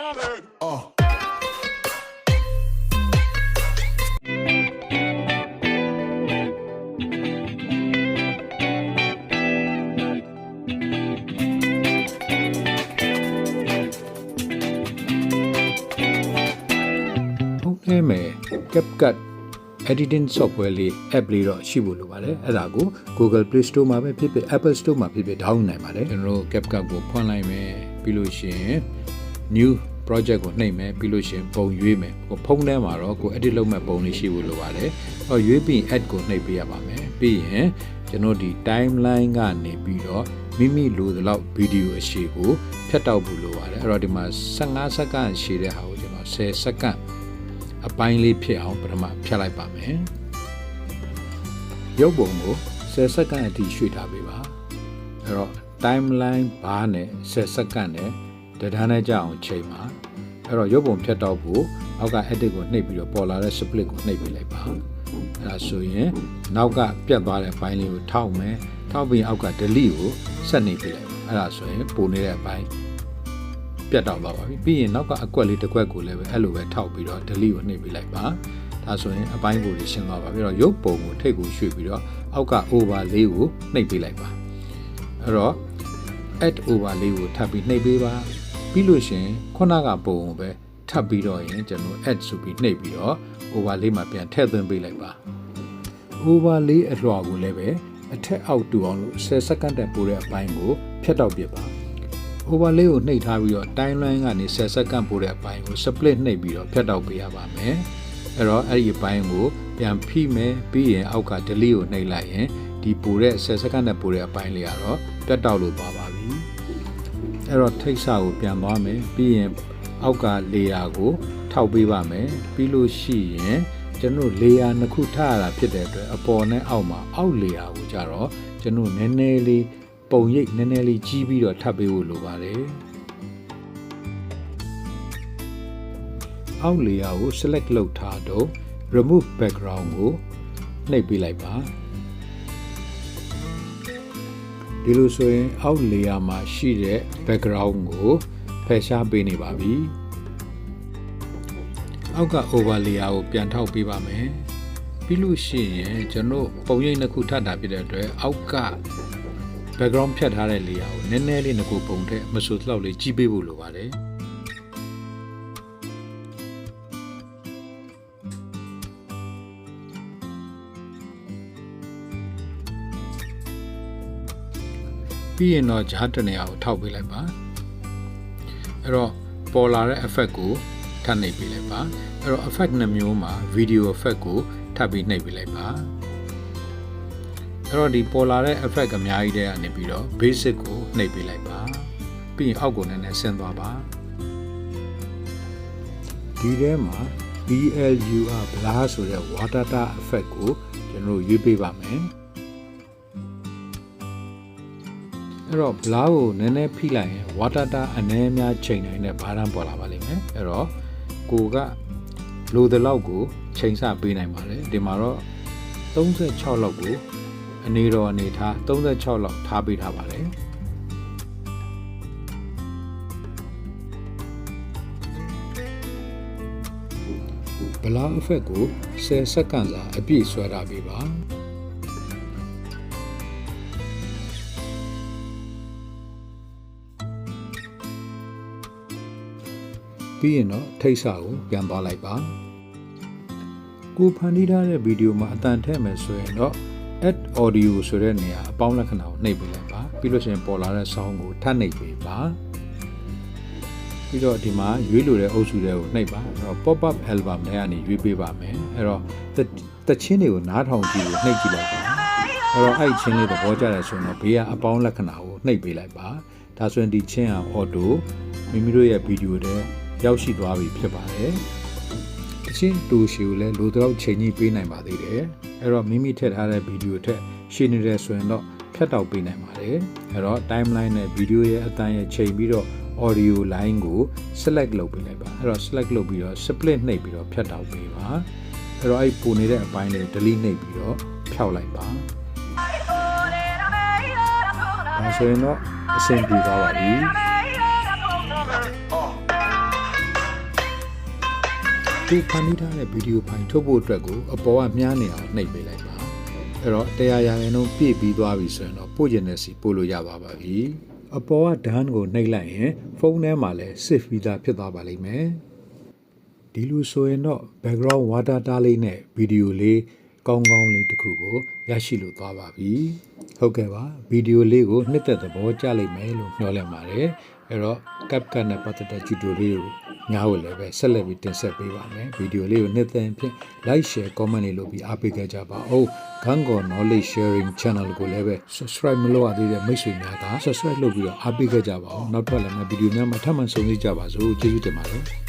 CapCut editing software လေး app လေးတော့ရှိဖို့လိုပါတယ်အဲ့ဒါကို Google Play Store မှာပဲဖြစ်ဖြစ် Apple Store မှာဖြစ်ဖြစ် download နိုင်ပါတယ်ကျွန်တော်တို့ CapCut ကိုဖွင့်လိုက်မယ်ပြီးလို့ရှိရင် new project ကိုနှိပ်မယ်ပြီးလို့ရှိရင်ပုံရွေးမယ်ဖုန်းထဲမှာတော့ကို edit လုပ်မဲ့ပုံလေးရှိဖို့လိုပါတယ်ရွေးပြီး add ကိုနှိပ်ပေးရပါမယ်ပြီးရင်ကျွန်တော်ဒီ timeline ကနေပြီးတော့မိမိလိုသလောက် video အရှိကိုဖြတ်တောက်ဖို့လိုပါတယ်အဲ့တော့ဒီမှာ15စက္ကန့်ရှိတဲ့ဟာကိုကျွန်တော်10စက္ကန့်အပိုင်းလေးဖြစ်အောင်ပထမဖြတ်လိုက်ပါမယ်ရုပ်ပုံကို10စက္ကန့်အထိရွှေ့ထားပေးပါအဲ့တော့ timeline bar နဲ့10စက္ကန့်နဲ့တဒန်းနဲ့ကြအောင်ချိန်ပါအဲ့တော့ရုပ်ပုံဖြတ်တောက်ဖို့အောက်က edit ကိုနှိပ်ပြီးတော့ပေါ်လာတဲ့ split ကိုနှိပ်ပေးလိုက်ပါအဲ့ဒါဆိုရင်နောက်ကပြတ်သွားတဲ့ဘိုင်းလေးကိုထောက်မယ်ထောက်ပြီးအောက်က delete ကိုဆက်နှိပ်ပေးလိုက်ပါအဲ့ဒါဆိုရင်ပုံနေတဲ့အပိုင်းပြတ်တော့ပါပြီပြီးရင်နောက်ကအကွက်လေးတစ်ကွက်ကိုလည်းပဲအဲ့လိုပဲထောက်ပြီးတော့ delete ကိုနှိပ်ပေးလိုက်ပါဒါဆိုရင်အပိုင်းကိုရှင်းသွားပါပြီအဲ့တော့ရုပ်ပုံကိုထိပ်ကိုရွှေ့ပြီးတော့အောက်က over လေးကိုနှိပ်ပေးလိုက်ပါအဲ့တော့ add over လေးကိုထပ်ပြီးနှိပ်ပေးပါပြီးလို့ရှင်ခုနကပုံကိုပဲထပ်ပြီးတော့ရင်ကျွန်တော် add ဆိုပြီးနှိပ်ပြီးတော့ over လေးမှာပြန်ထည့်သွင်းပေးလိုက်ပါ over လေးအလွှာကိုလည်းပဲအထက်အောက်တူအောင်လို့10စက္ကန့်တန်ပို့တဲ့အပိုင်းကိုဖြတ်တောက်ပြပါ over လေးကိုနှိပ်ထားပြီးတော့ timeline ကနေ10စက္ကန့်ပို့တဲ့အပိုင်းကို split နှိပ်ပြီးတော့ဖြတ်တောက်ပေးရပါမယ်အဲ့တော့အဲ့ဒီအပိုင်းကိုပြန်ဖိမယ်ပြီးရင်အောက်က delete ကိုနှိပ်လိုက်ရင်ဒီပို့တဲ့10စက္ကန့်နဲ့ပို့တဲ့အပိုင်းလေးကတော့ပြတ်တောက်လို့သွားပါပြီအဲ့တော့ထိတ်ဆာကိုပြန်သွားမယ်ပြီးရင်အောက်က layer ကိုထောက်ပေးပါမယ်ပြီးလို့ရှိရင်ကျွန်တော် layer နှစ်ခုထားရတာဖြစ်တဲ့အတွက်အပေါ်နဲ့အောက်မှာအောက် layer ကိုကြတော့ကျွန်တော်နည်းနည်းလေးပုံရိပ်နည်းနည်းလေးကြီးပြီးတော့ထပ်ပေးဖို့လိုပါတယ်အောက် layer ကို select လုပ်ထားတော့ remove background ကိုနှိပ်ပေးလိုက်ပါဒီလိုဆိုရင်အောက် layer မှာရှိတဲ့ background ကိုဖယ်ရှားပေးနေပါပြီအောက်က over layer ကိုပြန်ထောက်ပေးပါမယ်ပြီးလို့ရှိရင်ကျွန်တော်ပုံရိပ်နှစ်ခုထပ်တာဖြစ်တဲ့အတွက်အောက်က background ဖြတ်ထားတဲ့ layer ကိုနည်းနည်းလေးငကိုပုံထက်မဆိုလောက်လေးကြီးပေးဖို့လိုပါတယ်ပြီးရင်တော့ဂျားတနေရာကိုထောက်ပေးလိုက်ပါအဲ့တော့ပေါ်လာတဲ့ effect ကိုထပ်နှိပ်ပေးလိုက်ပါအဲ့တော့ effect နှစ်မျိုးမှာ video effect ကိုထပ်ပြီးနှိပ်ပေးလိုက်ပါအဲ့တော့ဒီပေါ်လာတဲ့ effect အများကြီးတဲ့ကနေပြီးတော့ basic ကိုနှိပ်ပေးလိုက်ပါပြီးရင်အောက်ကိုနည်းနည်းဆင်းသွားပါဒီထဲမှာ BLUR blur ဆိုတဲ့ water effect ကိုကျွန်တော်ရွေးပေးပါမယ်အဲ့တော့ blur ကိုနည်းနည်းဖိလိုက်ရင် water အနည်းများချိန်နိုင်တဲ့ဘားတန်းပေါ်လာပါလိမ့်မယ်အဲ့တော့ကိုကလိုတဲ့လောက်ကိုချိန်ဆပေးနိုင်ပါတယ်ဒီမှာတော့36လောက်ကိုအနေတော်အနေထား36လောက်ထားပေးထားပါတယ်ဘလာ effect ကို10စက္ကန့်စာအပြည့်ဆွဲထားပေးပါပြီးရင်တော့ထိတ်ဆာကိုပြန်သွားလိုက်ပါကိုဖန်တီးထားတဲ့ဗီဒီယိုမှာအတန်ထည့်မယ်ဆိုရင်တော့ add audio ဆိုတဲ့နေရာအပေါင်းလက္ခဏာကိုနှိပ်ပေးလိုက်ပါပြီးလို့ရှိရင်ပေါ်လာတဲ့ sound ကိုထပ်နှိပ်ပေးပါပြီးတော့ဒီမှာရွေးလိုတဲ့အုပ်စုတွေကိုနှိပ်ပါအဲ့တော့ pop up album ထဲကနေရွေးပေးပါမယ်အဲ့တော့တချင်းတွေကိုနားထောင်ကြည့်ကိုနှိပ်ကြည့်လိုက်ပါအဲ့တော့အဲ့ချင်းလေးသဘောကျတယ်ဆိုရင်တော့ဘေးကအပေါင်းလက္ခဏာကိုနှိပ်ပေးလိုက်ပါဒါဆိုရင်ဒီချင်းက auto မိမိတို့ရဲ့ဗီဒီယိုထဲရောက်ရှိသွားပြီဖြစ်ပါတယ်အချင်းတူရှီကိုလည်းလိုတော့ချိန်ကြီးပေးနိုင်ပါသေးတယ်အဲ့တော့မိမိထည့်ထားတဲ့ဗီဒီယိုထက်ရှင်းနေတယ်ဆိုရင်တော့ဖြတ်တောက်ပေးနိုင်ပါတယ်အဲ့တော့ timeline နဲ့ဗီဒီယိုရဲ့အတန်းရဲ့ချိန်ပြီးတော့ audio line ကို select လုပ်ပေးလိုက်ပါအဲ့တော့ select လုပ်ပြီးတော့ split နှိပ်ပြီးတော့ဖြတ်တောက်ပေးပါအဲ့တော့အဲ့ပုံနေတဲ့အပိုင်းလေး delete နှိပ်ပြီးတော့ဖြောက်လိုက်ပါဒါဆိုရင်တော့အဆင်ပြေသွားပါပြီ ကိုဖန်တီးထားတဲ့ဗီဒီယိုဖိုင်ထုတ်ဖို့အတွက်ကိုအပေါ်ကမြားနေအောင်နှိပ်ပေးလိုက်ပါအဲ့တော့100%ပြည့်ပြီးသွားပြီဆိုရင်တော့ပို့ကျင်တဲ့စီပို့လို့ရပါပြီအပေါ်ကဒန်းကိုနှိပ်လိုက်ရင်ဖုန်းထဲမှာလည်း save ပြီးသားဖြစ်သွားပါလိမ့်မယ်ဒီလိုဆိုရင်တော့ background water တားလေးနဲ့ဗီဒီယိုလေးကောင်းကောင်းလေးတစ်ခုကိုရရှိလို့သွားပါပြီဟုတ်ကဲ့ပါဗီဒီယိုလေးကိုနှစ်သက်သဘောကျလိမ့်မယ်လို့မျှော်လင့်ပါတယ်အဲ့တော့ CapCut နဲ့ပတ်သက်တဲ့ tutorial လေးကိုညာကိုလည်းပဲဆက်လက်ပြီးတင်ဆက်ပေးပါမယ်ဗီဒီယိုလေးကိုနှစ်သက်ဖြင့် like share comment လေးလုပ်ပြီးအားပေးခဲ့ကြပါဦး KantKaw Knowledge Sharing channel ကိုလည်းပဲ subscribe မလုပ်ရသေးတဲ့မိတ်ဆွေများက subscribe လုပ်ပြီးတော့အားပေးခဲ့ကြပါဦးနောက်ထပ်လည်းဗီဒီယိုများမှာထပ်မံဆုံတွေ့ကြပါစို့ကျေးဇူးတင်ပါတယ်